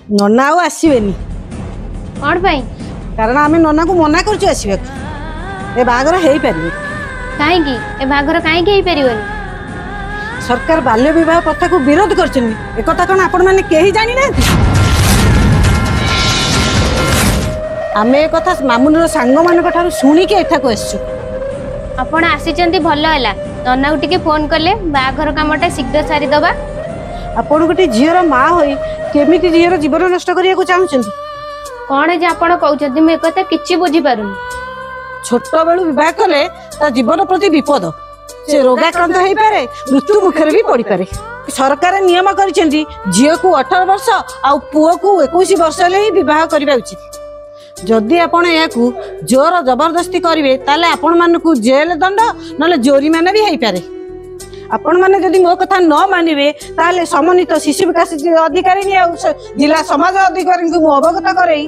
नना आउ आसबेनी कौन पाई कारण आम नना को मना कर आसवा ए बागर हो पारे कहीं ए बाघर कहीं पारे सरकार बाल्य विवाह प्रथा को विरोध करता कौन आपण मैंने कहीं जानी ना आम एक मामुन सांग मान शुणिकी एठाक आसु आपण आसी भल है नना को टिके फोन कले बाघर कामटा शीघ्र सारीदबा आपण गोटे झीर माँ हो केमी झीर जीवन नष्ट करने को चाहते कौन जे आपण कहते मुझे एक किसी बुझीपार छोट बेलू बह कले जीवन प्रति विपद से रोगाक्रांत हो पारे मृत्यु मुखर भी पड़ पारे सरकार नियम कर झील को 18 वर्ष आ पुओ को 21 वर्ष ही बह करने उचित जदि आपण या जोर जबरदस्ती करेंगे ताले आपण मान को जेल दंड ना जोरीमाना भी हो पारे आपण मैंने जदि मो कथा न मानिबे ताले समन्वित शिशु विकास अधिकारी जिला समाज अधिकारी को अवगत करे।